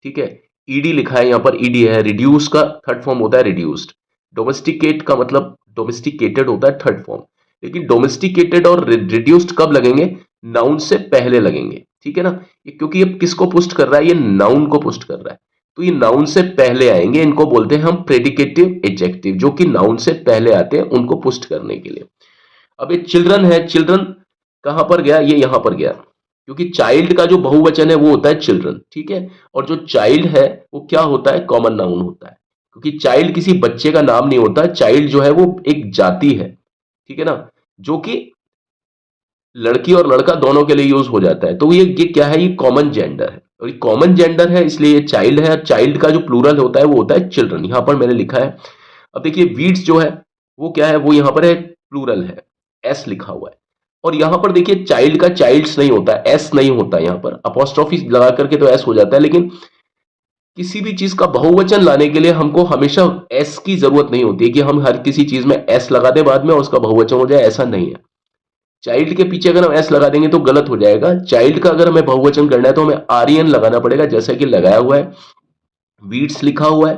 ठीक है। ईडी लिखा है यहां पर, ईडी है, रिड्यूस का थर्ड फॉर्म होता है रिड्यूस्ड, डोमेस्टिकेट का मतलब डोमेस्टिकेटेड होता है थर्ड फॉर्म, लेकिन डोमेस्टिकेटेड और रिड्यूस्ड कब लगेंगे, नाउन से पहले लगेंगे, ठीक है ना। ये क्योंकि ये किसको पुष्ट कर रहा है, ये नाउन को पुष्ट कर रहा है, तो ये नाउन से पहले आएंगे, इनको बोलते हैं हम प्रेडिकेटिव एडजेक्टिव, जो कि नाउन से पहले आते हैं उनको पुष्ट करने के लिए। अब ये चिल्ड्रन है, चिल्ड्रन कहां पर गया, ये यहां पर गया, क्योंकि चाइल्ड का जो बहुवचन है वो होता है चिल्ड्रन, ठीक है, और जो चाइल्ड है वो क्या होता है, कॉमन नाउन होता है, क्योंकि चाइल्ड किसी बच्चे का नाम नहीं होता, चाइल्ड जो है वो एक जाति है, ठीक है ना, जो कि लड़की और लड़का दोनों के लिए यूज हो जाता है, तो ये क्या है, ये कॉमन जेंडर है, और ये कॉमन जेंडर है इसलिए ये चाइल्ड है, और चाइल्ड का जो प्लूरल होता है वो होता है चिल्ड्रन, यहां पर मैंने लिखा है। अब देखिए वीड्स जो है वो क्या है, वो यहां पर है प्लूरल है, एस लिखा हुआ है, और यहां पर देखिए चाइल्ड का चाइल्ड्स नहीं होता, एस नहीं होता, यहां पर अपोस्ट्रोफी लगा करके तो एस हो जाता है, लेकिन किसी भी चीज का बहुवचन लाने के लिए हमको हमेशा एस की जरूरत नहीं होती है कि हम हर किसी चीज में एस लगा दें बाद में और उसका बहुवचन हो जाए, ऐसा नहीं है। चाइल्ड के पीछे अगर हम एस लगा देंगे तो गलत हो जाएगा, चाइल्ड का अगर हमें बहुवचन करना है तो हमें आर्यन लगाना पड़ेगा, जैसा कि लगाया हुआ है, वीड्स लिखा हुआ है,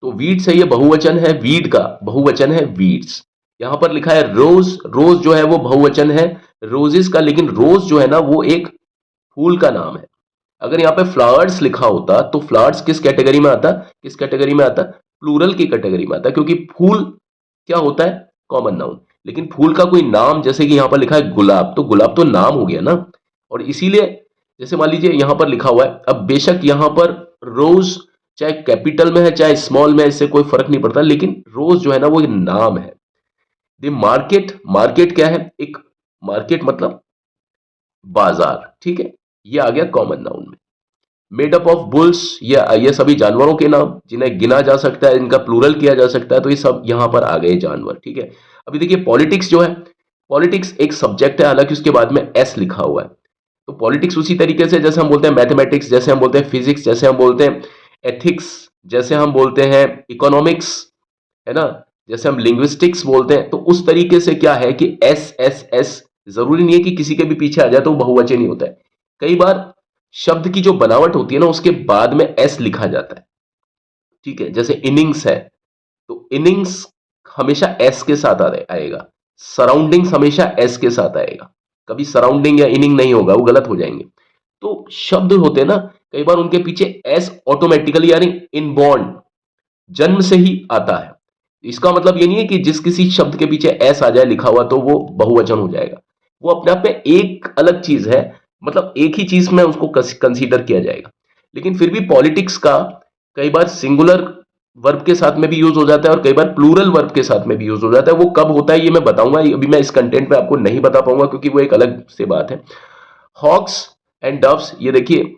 तो वीड्स है, ये बहुवचन है, वीड का बहुवचन है वीड्स। यहां पर लिखा है रोज, रोज जो है वो बहुवचन है रोजेस का, लेकिन रोज जो है ना वो एक फूल का नाम है। अगर यहाँ पे फ्लावर्स लिखा होता तो फ्लावर्स किस कैटेगरी में आता, किस कैटेगरी में आता, प्लूरल की कैटेगरी में आता, क्योंकि फूल क्या होता है, कॉमन नाउन, लेकिन फूल का कोई नाम, जैसे कि यहां पर लिखा है गुलाब, तो गुलाब तो नाम हो गया ना, और इसीलिए जैसे मान लीजिए यहां पर लिखा हुआ है, अब बेशक यहां पर रोज चाहे कैपिटल में है चाहे स्मॉल में है, इससे कोई फर्क नहीं पड़ता, लेकिन रोज जो है ना वो एक नाम है। द मार्केट, मार्केट क्या है, एक मार्केट मतलब बाजार, ठीक है, ये आ गया कॉमन नाउन में। मेड अप ऑफ बुल्स, ये सभी जानवरों के नाम जिन्हें गिना जा सकता है, इनका प्लूरल किया जा सकता है, तो ये सब यहां पर आ गए जानवर, ठीक है। अभी देखिए पॉलिटिक्स जो है, पॉलिटिक्स एक सब्जेक्ट है, हालांकि उसके बाद में एस लिखा हुआ है, तो पॉलिटिक्स उसी तरीके से जैसे हम बोलते हैं मैथमेटिक्स, जैसे हम बोलते हैं फिजिक्स, जैसे हम बोलते हैं एथिक्स, जैसे हम बोलते हैं इकोनॉमिक्स, है ना, जैसे हम लिंग्विस्टिक्स बोलते हैं, तो उस तरीके से क्या है कि एस एस एस जरूरी नहीं है कि किसी के भी पीछे आ जाए तो वो बहुवचन ही होता है। कई बार शब्द की जो बनावट होती है ना उसके बाद में एस लिखा जाता है, ठीक है, जैसे इनिंग्स है, तो इनिंग्स हमेशा एस के साथ आएगा, सराउंडिंग्स हमेशा एस के साथ आएगा, कभी सराउंडिंग या इनिंग नहीं होगा, वो गलत हो जाएंगे। तो शब्द होते हैं ना, कई बार उनके पीछे एस ऑटोमेटिकली यानी इनबॉर्न, जन्म से ही आता है। इसका मतलब ये नहीं है कि जिस किसी शब्द के पीछे एस आ जाए लिखा हुआ तो वो बहुवचन हो जाएगा, वो अपने आप में एक अलग चीज है, मतलब एक ही चीज में उसको कंसीडर किया जाएगा। लेकिन फिर भी पॉलिटिक्स का कई बार सिंगुलर वर्ब के साथ में भी यूज हो जाता है और कई बार प्लूरल वर्ब के साथ में भी यूज हो जाता है, वो कब होता है ये मैं बताऊंगा, अभी मैं इस कंटेंट में आपको नहीं बता पाऊंगा क्योंकि वो एक अलग से बात है। हॉक्स एंड डव्स, ये देखिए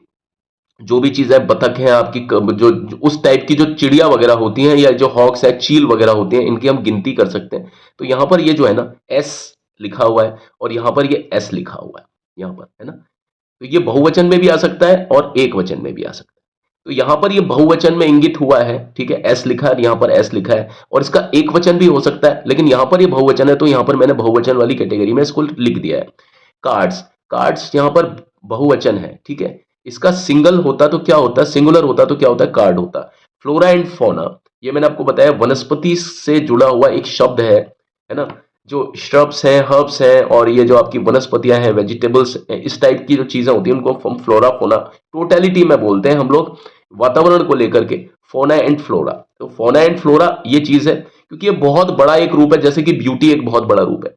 जो भी चीजें बतख हैं आपकी, जो उस टाइप की जो चिड़िया वगैरह होती हैं, या जो हॉक्स है चील वगैरह होती हैं, इनकी हम गिनती कर सकते हैं। तो यहां पर ये जो है ना एस लिखा हुआ है और यहां पर ये एस लिखा हुआ है, यहां पर है ना, तो ये बहुवचन में भी आ सकता है और एक वचन में भी आ सकता है। तो यहां पर ये बहुवचन में इंगित हुआ है, ठीक है, एस लिखा है, यहां पर एस लिखा है, और इसका एक वचन भी हो सकता है, लेकिन यहां पर ये बहुवचन है तो यहां पर मैंने बहुवचन वाली कैटेगरी में इसको लिख दिया है। कार्ड्स, कार्ड्स यहां पर बहुवचन है, ठीक है, इसका सिंगल होता तो क्या होता, सिंगुलर होता तो क्या होता, कार्ड होता। फ्लोरा एंड फौना, ये मैंने आपको बताया वनस्पति से जुड़ा हुआ एक शब्द है ना, जो श्रब्स हैं, हर्ब्स हैं, और ये जो आपकी वनस्पतियां हैं, वेजिटेबल्स, इस टाइप की जो चीजें होती हैं उनको हम फ्लोरा फोना टोटलिटी में बोलते हैं हम लोग, वातावरण को लेकर के फोना एंड फ्लोरा। तो फोना एंड फ्लोरा ये चीज है, क्योंकि ये बहुत बड़ा एक रूप है, जैसे कि ब्यूटी एक बहुत बड़ा रूप है,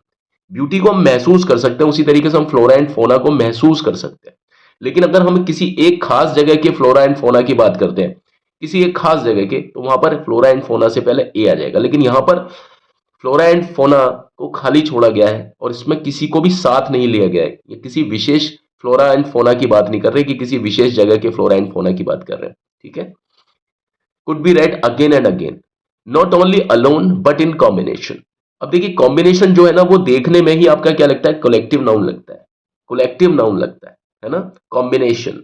ब्यूटी को हम महसूस कर सकते हैं, उसी तरीके से हम फ्लोरा एंड फोना को महसूस कर सकते हैं। लेकिन अगर हम किसी एक खास जगह के फ्लोरा एंड फोना की बात करते हैं, किसी एक खास जगह के, तो वहां पर फ्लोरा एंड फोना से पहले ए आ जाएगा, लेकिन यहां पर फ्लोरा एंड फोना को खाली छोड़ा गया है और इसमें किसी को भी साथ नहीं लिया गया है, ये किसी विशेष फ्लोरा एंड फोना की बात नहीं कर रहे कि किसी विशेष जगह के फ्लोरा एंड फोना की बात कर रहे हैं, ठीक है। Could be red again and again, not only alone but in combination. अब देखिए कॉम्बिनेशन जो है ना वो देखने में ही आपका क्या लगता है, कलेक्टिव नाउन लगता है, कलेक्टिव नाउन लगता है ना। कॉम्बिनेशन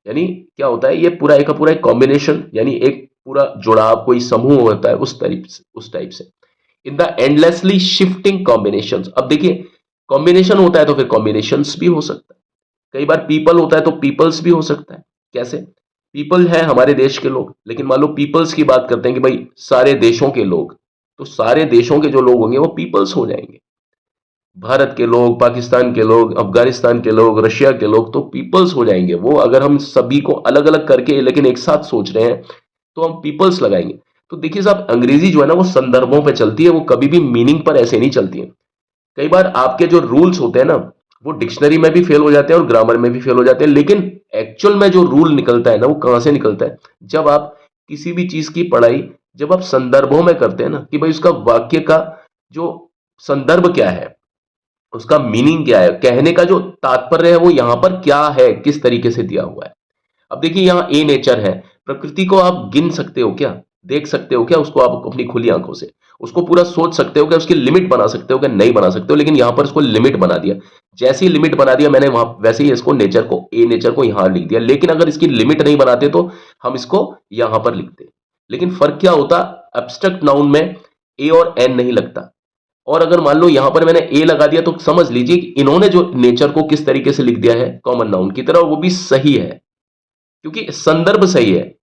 यानी क्या होता है, ये पूरा एक का पूरा एक कॉम्बिनेशन, यानी एक पूरा जुड़ाव, कोई समूह होता है उस टाइप से। In the endlessly shifting combinations. अब देखिए कॉम्बिनेशन होता है तो फिर कॉम्बिनेशंस भी हो सकता है, कई बार पीपल होता है तो पीपल्स भी हो सकता है। कैसे, पीपल है हमारे देश के लोग, लेकिन मान लो पीपल्स की बात करते हैं कि भाई सारे देशों के लोग, तो सारे देशों के जो लोग होंगे वो पीपल्स हो जाएंगे। भारत के लोग, पाकिस्तान के लोग, अफगानिस्तान के लोग, रशिया के लोग, तो पीपल्स हो जाएंगे वो। अगर हम सभी को अलग अलग करके लेकिन एक साथ सोच रहे हैं तो हम पीपल्स लगाएंगे। तो देखिए साहब, अंग्रेजी जो है ना वो संदर्भों पे चलती है, वो कभी भी मीनिंग पर ऐसे नहीं चलती है। कई बार आपके जो रूल्स होते हैं ना वो डिक्शनरी में भी फेल हो जाते हैं और ग्रामर में भी फेल हो जाते हैं, लेकिन एक्चुअल में जो रूल निकलता है ना वो कहां से निकलता है, जब आप किसी भी चीज की पढ़ाई जब आप संदर्भों में करते हैं ना, कि भाई उसका वाक्य का जो संदर्भ क्या है, उसका मीनिंग क्या है, कहने का जो तात्पर्य है वो यहां पर क्या है, किस तरीके से दिया हुआ है। अब देखिए यहां ए नेचर है, प्रकृति को आप गिन सकते हो क्या, देख सकते हो क्या उसको आप अपनी खुली आंखों से, उसको पूरा सोच सकते हो क्या, उसकी लिमिट बना सकते हो क्या, नहीं बना सकते हो, लेकिन यहां पर उसको लिमिट बना दिया। जैसे ही लिमिट बना दिया मैंने वहां, वैसे ही इसको नेचर को, ए नेचर को यहां लिख दिया, लेकिन अगर इसकी लिमिट नहीं बनाते तो हम इसको यहां पर लिखते। लेकिन फर्क क्या होता, एब्स्ट्रैक्ट नाउन में ए और एन नहीं लगता, और अगर मान लो यहां पर मैंने ए लगा दिया तो समझ लीजिए कि इन्होंने जो नेचर को किस तरीके से लिख दिया है कॉमन नाउन की तरह, और वो भी सही है, क्योंकि संदर्भ सही है।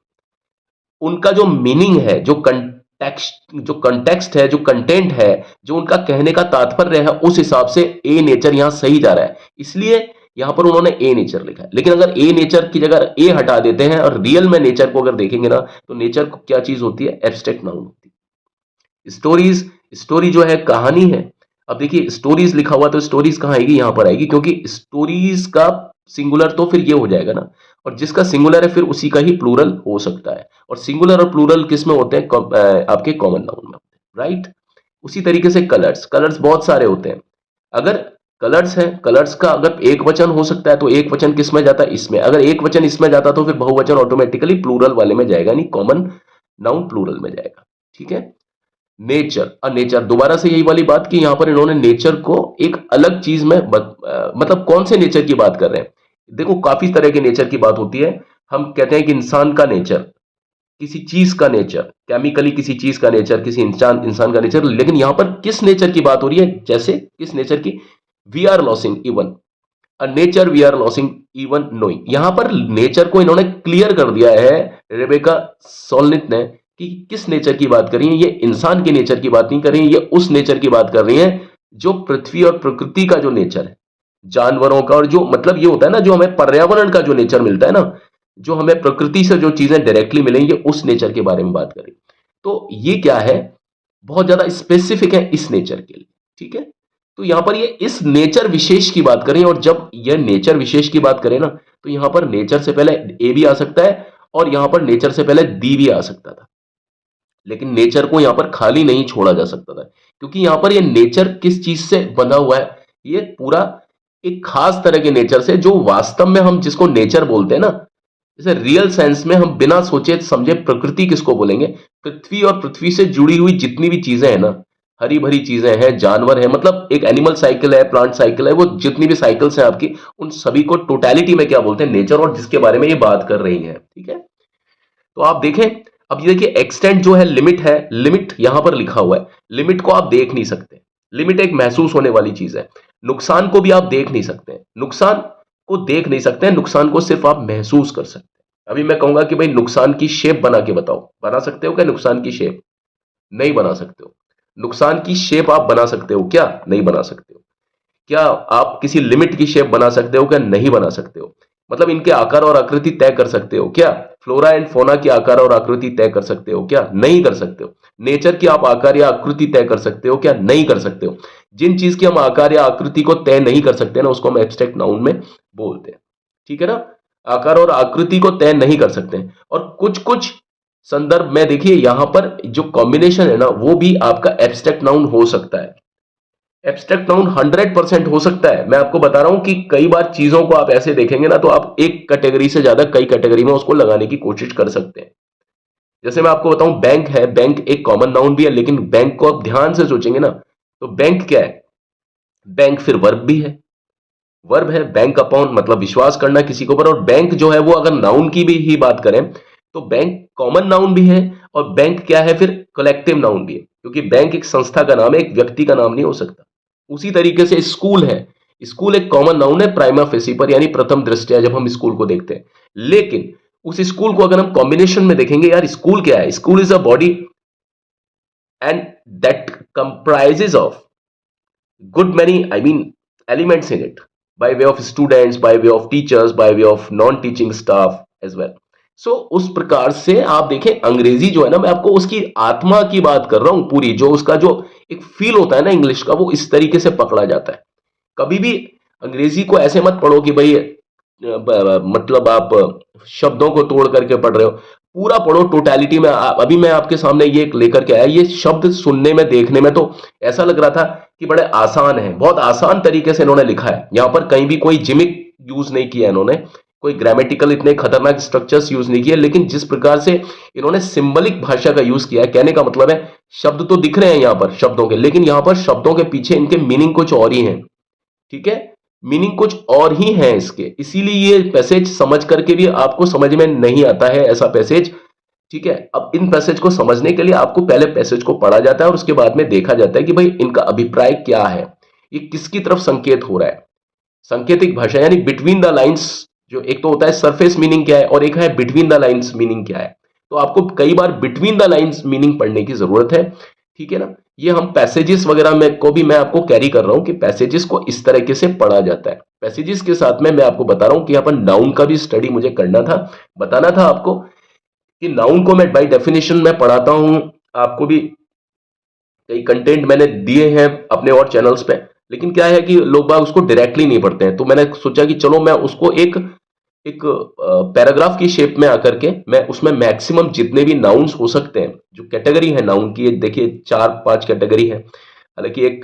उनका जो मीनिंग है, जो कंटेक्स्ट है, जो कंटेंट है, जो उनका कहने का तात्पर्य है, उस हिसाब से ए नेचर यहां सही जा रहा है, इसलिए यहां पर उन्होंने ए नेचर लिखा है। लेकिन अगर ए नेचर की जगह ए हटा देते हैं और रियल में नेचर को अगर देखेंगे ना, तो नेचर को क्या चीज होती है, एब्स्ट्रैक्ट नाउन होती है। स्टोरीज, स्टोरी जो है कहानी है। अब देखिए स्टोरीज लिखा हुआ तो स्टोरीज कहां आएगी, यहां पर आएगी, क्योंकि स्टोरीज का सिंगुलर तो फिर ये हो जाएगा ना, और जिसका सिंगुलर है फिर उसी का ही प्लूरल हो सकता है, और सिंगुलर और प्लूरल किस में होते हैं, आपके कॉमन नाउन में होते हैं, राइट। उसी तरीके से कलर्स, कलर्स बहुत सारे होते हैं। अगर कलर्स है, कलर्स का अगर एक वचन हो सकता है तो एक वचन किस में जाता है, इसमें। अगर एक वचन इसमें जाता तो फिर बहुवचन ऑटोमेटिकली प्लूरल वाले में जाएगा, नहीं कॉमन नाउन प्लूरल में जाएगा, ठीक है। नेचर, नेचर दोबारा से यही वाली बात कि यहां पर इन्होंने नेचर को एक अलग चीज में मतलब कौन से नेचर की बात कर रहे हैं। देखो काफी तरह के नेचर की बात होती है। हम कहते हैं कि इंसान का नेचर, किसी चीज का नेचर, केमिकली किसी चीज का नेचर, किसी इंसान इंसान का नेचर, लेकिन यहां पर किस नेचर की बात हो रही है, जैसे किस नेचर की, we are losing even a nature, we are losing even knowing. यहां पर नेचर को इन्होंने क्लियर कर दिया है रेबेका सोलनित ने, कि किस नेचर की बात कर रही है, ये इंसान के नेचर की बात नहीं कर रही है, ये उस नेचर की बात कर रही है जो पृथ्वी और प्रकृति का जो नेचर है, जानवरों का, और जो मतलब ये होता है ना, जो हमें पर्यावरण का जो नेचर मिलता है ना, जो हमें प्रकृति से जो चीजें डायरेक्टली मिलेंगी, उस नेचर के बारे में बात करें। तो ये क्या है, बहुत ज्यादा स्पेसिफिक है इस नेचर के लिए, ठीक है। तो यहां पर ये इस नेचर विशेष की बात करें, और जब यह नेचर विशेष की बात करें ना, तो यहां पर नेचर से पहले ए भी आ सकता है, और यहां पर नेचर से पहले दी भी आ सकता था, लेकिन नेचर को यहां पर खाली नहीं छोड़ा जा सकता था, क्योंकि यहां पर ये नेचर किस चीज से बंधा हुआ है, ये पूरा एक खास तरह के नेचर से, जो वास्तव में हम जिसको नेचर बोलते हैं ना, जैसे रियल सेंस में हम बिना सोचे समझे प्रकृति किसको बोलेंगे, पृथ्वी और पृथ्वी से जुड़ी हुई जितनी भी चीजें हैं ना, हरी भरी चीजें हैं, जानवर है, मतलब एक एनिमल साइकिल है, प्लांट साइकिल है, वो जितनी भी साइकिल्स हैं आपकी, उन सभी को टोटलिटी में क्या बोलते हैं, नेचर, और जिसके बारे में ये बात कर रही है, ठीक है। तो आप देखें, अब ये देखिए एक्सटेंट जो है, लिमिट है, लिमिट यहां पर लिखा हुआ है, लिमिट को आप देख नहीं सकते, लिमिट एक महसूस होने वाली चीज है। नुकसान को भी आप देख नहीं सकते, नुकसान को देख नहीं सकते, नुकसान को सिर्फ आप महसूस कर सकते हैं। अभी मैं कहूंगा कि भाई नुकसान की शेप बना के बताओ, बना सकते हो क्या नुकसान की शेप, नहीं बना सकते हो। नुकसान की शेप आप बना सकते हो क्या, नहीं बना सकते हो। क्या आप किसी लिमिट की शेप बना सकते हो क्या, नहीं बना सकते हो। मतलब इनके आकार और आकृति तय कर सकते हो क्या, फ्लोरा एंड फोना की आकार और आकृति तय कर सकते हो क्या, नहीं कर सकते हो। नेचर की आप आकार या आकृति तय कर सकते हो क्या, नहीं कर सकते हो। जिन चीज की हम आकार या आकृति को तय नहीं कर सकते ना, उसको हम एब्स्ट्रैक्ट नाउन में बोलते हैं, ठीक है ना। आकार और आकृति को तय नहीं कर सकते हैं। और कुछ कुछ संदर्भ में देखिए यहां पर जो कॉम्बिनेशन है ना, वो भी आपका एब्स्ट्रैक्ट नाउन हो सकता है। एब्स्ट्रैक्ट नाउन 100% हो सकता है। मैं आपको बता रहा हूं कि कई बार चीजों को आप ऐसे देखेंगे ना तो आप एक कैटेगरी से ज्यादा कई कैटेगरी में उसको लगाने की कोशिश कर सकते हैं। जैसे मैं आपको बताऊं, बैंक है, बैंक एक कॉमन नाउन भी है, लेकिन बैंक को आप ध्यान से सोचेंगे ना तो बैंक क्या है? बैंक फिर वर्ब भी है। वर्ब है बैंक अपॉन, मतलब विश्वास करना किसी के ऊपर। और बैंक जो है वो अगर नाउन की भी ही बात करें तो बैंक कॉमन नाउन भी है और बैंक क्या है फिर? कलेक्टिव नाउन भी है, क्योंकि बैंक एक संस्था का नाम है, एक व्यक्ति का नाम नहीं हो सकता। उसी तरीके से स्कूल है, स्कूल एक कॉमन नाउन है प्राइमा फेसी पर, यानी प्रथम दृष्टया जब हम स्कूल को देखते हैं। लेकिन उस स्कूल को अगर हम कॉम्बिनेशन में देखेंगे, यार स्कूल क्या है? School is a body and that comprises of good many, I mean, elements in it, by way of students, by way of teachers, by way of non teaching staff as well. So उस प्रकार से आप देखें, अंग्रेजी जो है ना, मैं आपको उसकी आत्मा की बात कर रहा हूं पूरी, जो उसका जो एक फील होता है ना इंग्लिश का, वो इस तरीके से पकड़ा जाता है। कभी भी अंग्रेजी को ऐसे मत पढ़ो कि भाई मतलब आप शब्दों को तोड़ करके पढ़ रहे हो। पूरा पढ़ो टोटलिटी में। अभी मैं आपके सामने ये लेकर के आया, ये शब्द सुनने में देखने में तो ऐसा लग रहा था कि बड़े आसान है, बहुत आसान तरीके से इन्होंने लिखा है। यहां पर कहीं भी कोई जिमिक यूज नहीं किया इन्होंने, कोई ग्रामेटिकल इतने खतरनाक स्ट्रक्चर्स यूज नहीं किए, लेकिन जिस प्रकार से इन्होंने सिंबलिक भाषा का यूज किया है, कहने का मतलब है शब्द तो दिख रहे हैं यहां पर शब्दों के, लेकिन यहां पर शब्दों के पीछे इनके मीनिंग कुछ और ही है। ठीक है, मीनिंग कुछ और ही है इसके, इसीलिए ये पैसेज समझ करके भी आपको समझ में नहीं आता है ऐसा पैसेज। ठीक है, अब इन पैसेज को समझने के लिए आपको पहले पैसेज को पढ़ा जाता है और उसके बाद में देखा जाता है कि भाई इनका अभिप्राय क्या है, ये किसकी तरफ संकेत हो रहा है। सांकेतिक भाषा यानी बिटवीन द लाइंस, जो एक तो होता है सरफेस मीनिंग क्या है और एक है बिटवीन द लाइंस मीनिंग क्या है। तो आपको कई बार बिटवीन द लाइंस मीनिंग पढ़ने की जरूरत है। ठीक है ना, ये हम पैसेजेस वगैरह में को भी मैं आपको कैरी कर रहा हूं कि पैसेजेस को इस तरीके से पढ़ा जाता है। पैसेजेस के साथ में मैं आपको बता रहा हूं कि यहाँ पर नाउन का भी स्टडी मुझे करना था, बताना था आपको कि नाउन को मैं बाय डेफिनेशन में पढ़ाता हूं। आपको भी कई कंटेंट मैंने दिए हैं अपने और चैनल्स पे, लेकिन क्या है कि लोग बाग उसको डायरेक्टली नहीं पढ़ते हैं। तो मैंने सोचा कि चलो मैं उसको एक एक पैराग्राफ की शेप में आकर के मैं उसमें मैक्सिमम जितने भी नाउन्स हो सकते हैं, जो कैटेगरी है नाउन की, देखिए 4-5 कैटेगरी है। हालांकि एक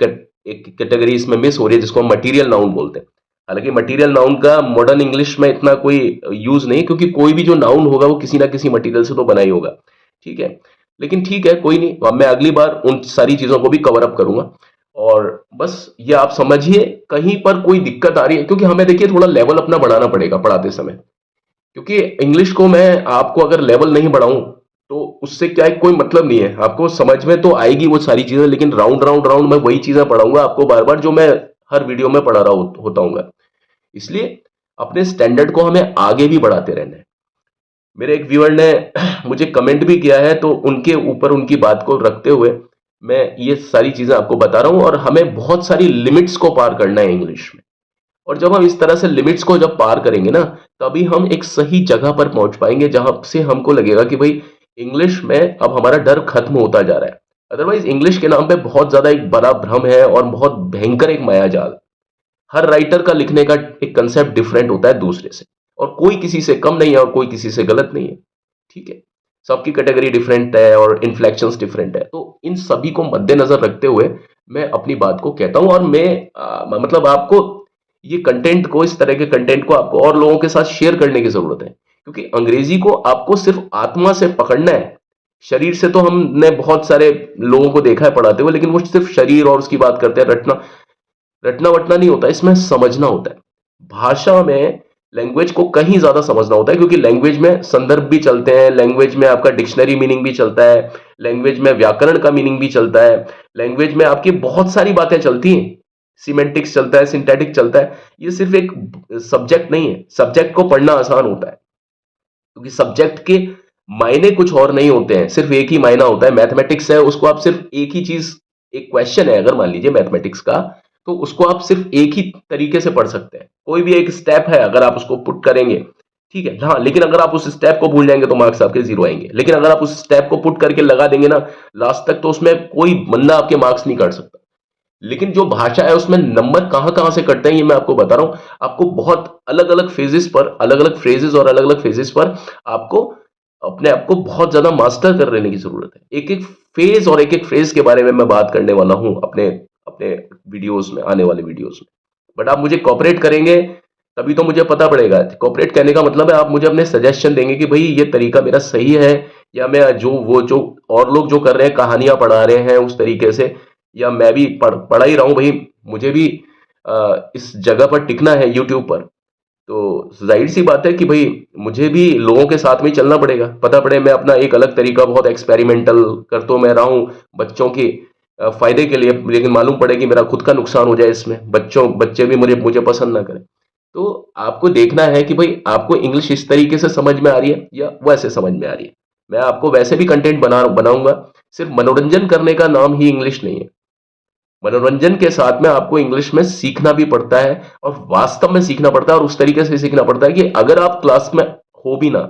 कैटेगरी इसमें मिस हो रही है जिसको हम मटीरियल नाउन बोलते हैं। हालांकि मटीरियल नाउन का मॉडर्न इंग्लिश में इतना कोई यूज नहीं, क्योंकि कोई भी जो नाउन होगा वो किसी ना किसी मटीरियल से तो बना ही होगा। ठीक है, लेकिन ठीक है, कोई नहीं, अब मैं अगली बार उन सारी चीजों को भी कवर अप करूंगा। और बस ये आप समझिए, कहीं पर कोई दिक्कत आ रही है, क्योंकि हमें देखिए थोड़ा लेवल अपना बढ़ाना पड़ेगा पढ़ाते समय, क्योंकि इंग्लिश को मैं आपको अगर लेवल नहीं बढ़ाऊं तो उससे क्या है, कोई मतलब नहीं है। आपको समझ में तो आएगी वो सारी चीजें, लेकिन राउंड राउंड राउंड मैं वही चीजें पढ़ाऊंगा आपको बार बार, जो मैं हर वीडियो में पढ़ा रहा होता हूँ। इसलिए अपने स्टैंडर्ड को हमें आगे भी बढ़ाते रहना है। मेरे एक व्यूअर ने मुझे कमेंट भी किया है, तो उनके ऊपर उनकी बात को रखते हुए मैं ये सारी चीजें आपको बता रहा हूं। और हमें बहुत सारी लिमिट्स को पार करना है इंग्लिश में, और जब हम इस तरह से लिमिट्स को जब पार करेंगे ना, तभी हम एक सही जगह पर पहुंच पाएंगे जहां से हमको लगेगा कि भाई इंग्लिश में अब हमारा डर खत्म होता जा रहा है। अदरवाइज इंग्लिश के नाम पे बहुत ज्यादा एक बड़ा भ्रम है और बहुत भयंकर एक मायाजाल। हर राइटर का लिखने का एक कंसेप्ट डिफरेंट होता है दूसरे से, और कोई किसी से कम नहीं है और कोई किसी से गलत नहीं है। ठीक है, सबकी कैटेगरी डिफरेंट है और इन्फ्लेक्शंस डिफरेंट है। तो इन सभी को मद्देनजर रखते हुए मैं अपनी बात को कहता हूं, और मैं मतलब आपको ये कंटेंट को, इस तरह के कंटेंट को आपको और लोगों के साथ शेयर करने की जरूरत है, क्योंकि अंग्रेजी को आपको सिर्फ आत्मा से पकड़ना है। शरीर से तो हमने बहुत सारे लोगों को देखा है पढ़ाते हुए, लेकिन वो सिर्फ शरीर और उसकी बात करते हैं। रटना रटना वटना नहीं होता, इसमें समझना होता है। भाषा में लैंग्वेज को कहीं ज्यादा समझना होता है, क्योंकि लैंग्वेज में संदर्भ भी चलते हैं, लैंग्वेज में आपका डिक्शनरी मीनिंग भी चलता है, लैंग्वेज में व्याकरण का मीनिंग भी चलता है, लैंग्वेज में आपकी बहुत सारी बातें चलती हैं, सिमेंटिक्स चलता है, सिंटैटिक चलता है। ये सिर्फ एक सब्जेक्ट नहीं है। सब्जेक्ट को पढ़ना आसान होता है, क्योंकि सब्जेक्ट के मायने कुछ और नहीं होते हैं, सिर्फ एक ही मायना होता है। मैथमेटिक्स है, उसको आप सिर्फ एक ही चीज, एक क्वेश्चन है अगर मान लीजिए मैथमेटिक्स का, तो उसको आप सिर्फ एक ही तरीके से पढ़ सकते हैं। कोई भी एक स्टेप है, अगर आप उसको पुट करेंगे, ठीक है, हाँ, लेकिन अगर आप उस स्टेप को भूल जाएंगे तो मार्क्स आपके 0 आएंगे। लेकिन अगर आप उस स्टेप को पुट करके लगा देंगे ना लास्ट तक, तो उसमें कोई बंदा आपके मार्क्स नहीं काट सकता। लेकिन जो भाषा है उसमें नंबर कहां कहां से कटते हैं, ये मैं आपको बता रहा हूं। आपको बहुत अलग अलग फेजेस पर, अलग अलग फ्रेजेस और अलग अलग फेजेस पर आपको अपने आप को बहुत ज्यादा मास्टर कर लेने की जरूरत है। एक एक फेज और एक एक फ्रेज के बारे में मैं बात करने वाला हूं अपने अपने वीडियोस में, आने वाले वीडियोस में। बट आप मुझे कॉपरेट करेंगे तभी तो मुझे पता पड़ेगा। कॉपरेट करने का मतलब है आप मुझे अपने सजेशन देंगे कि भाई ये तरीका मेरा सही है, या मैं जो और लोग जो कर रहे हैं, कहानियां पढ़ा रहे हैं उस तरीके से, या मैं भी पढ़ा ही रहा हूँ भाई, मुझे भी इस जगह पर टिकना है यूट्यूब पर। तो जाहिर सी बात है कि भाई मुझे भी लोगों के साथ में ही चलना पड़ेगा। पता पड़े मैं अपना एक अलग तरीका बहुत एक्सपेरिमेंटल कर तो मैं रहा हूँ बच्चों के फायदे के लिए, लेकिन मालूम पड़े कि मेरा खुद का नुकसान हो जाए इसमें, बच्चे भी मुझे मुझे पसंद ना करें। तो आपको देखना है कि भाई आपको इंग्लिश इस तरीके से समझ में आ रही है या वैसे समझ में आ रही है। मैं आपको वैसे भी कंटेंट बनाऊंगा। सिर्फ मनोरंजन करने का नाम ही इंग्लिश नहीं है। मनोरंजन के साथ में आपको इंग्लिश में सीखना भी पड़ता है, और वास्तव में सीखना पड़ता है, और उस तरीके से सीखना पड़ता है कि अगर आप क्लास में हो भी ना,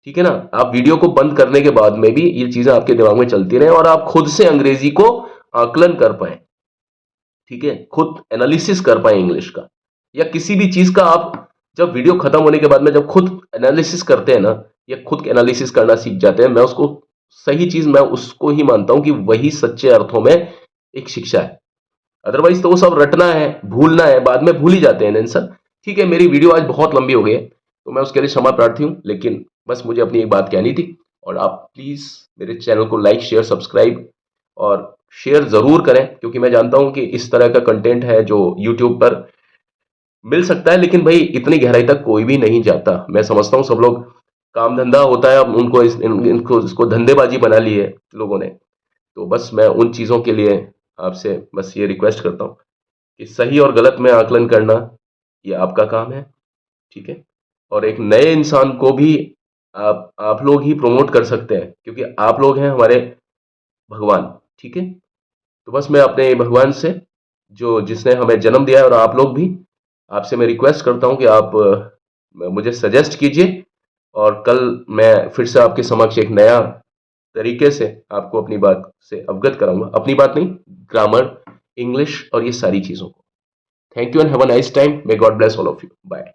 ठीक है ना, आप वीडियो को बंद करने के बाद में भी ये चीजें आपके दिमाग में चलती रहे और आप खुद से अंग्रेजी को आकलन कर पाए, ठीक है, खुद एनालिसिस कर पाए इंग्लिश का, या किसी भी चीज का आप जब वीडियो खत्म होने के बाद में जब खुद एनालिसिस करते हैं ना, या खुद एनालिसिस करना सीख जाते हैं, मैं उसको सही चीज, मैं उसको ही मानता हूं कि वही सच्चे अर्थों में एक शिक्षा है। अदरवाइज तो वो सब रटना है, भूलना है, बाद में भूल ही जाते हैं आंसर। ठीक है, मेरी वीडियो आज बहुत लंबी हो गई है, तो मैं उसके लिए क्षमा प्रार्थी हूँ, लेकिन बस मुझे अपनी एक बात कहनी थी। और आप प्लीज मेरे चैनल को लाइक, शेयर, सब्सक्राइब और शेयर जरूर करें, क्योंकि मैं जानता हूं कि इस तरह का कंटेंट है जो यूट्यूब पर मिल सकता है, लेकिन भाई इतनी गहराई तक कोई भी नहीं जाता। मैं समझता हूँ सब लोग काम धंधा होता है, अब उनको इनको इसको धंधेबाजी बना ली है लोगों ने। तो बस मैं उन चीज़ों के लिए आपसे बस ये रिक्वेस्ट करता हूँ कि सही और गलत में आकलन करना ये आपका काम है, ठीक है। और एक नए इंसान को भी आप लोग ही प्रमोट कर सकते हैं, क्योंकि आप लोग हैं हमारे भगवान, ठीक है। तो बस मैं अपने भगवान से, जो जिसने हमें जन्म दिया है, और आप लोग भी, आपसे मैं रिक्वेस्ट करता हूं कि आप मुझे सजेस्ट कीजिए, और कल मैं फिर से आपके समक्ष एक नया तरीके से आपको अपनी बात से अवगत कराऊंगा, अपनी बात नहीं, ग्रामर, इंग्लिश और ये सारी चीजों को। Thank you and have a nice time. May God bless all of you. Bye.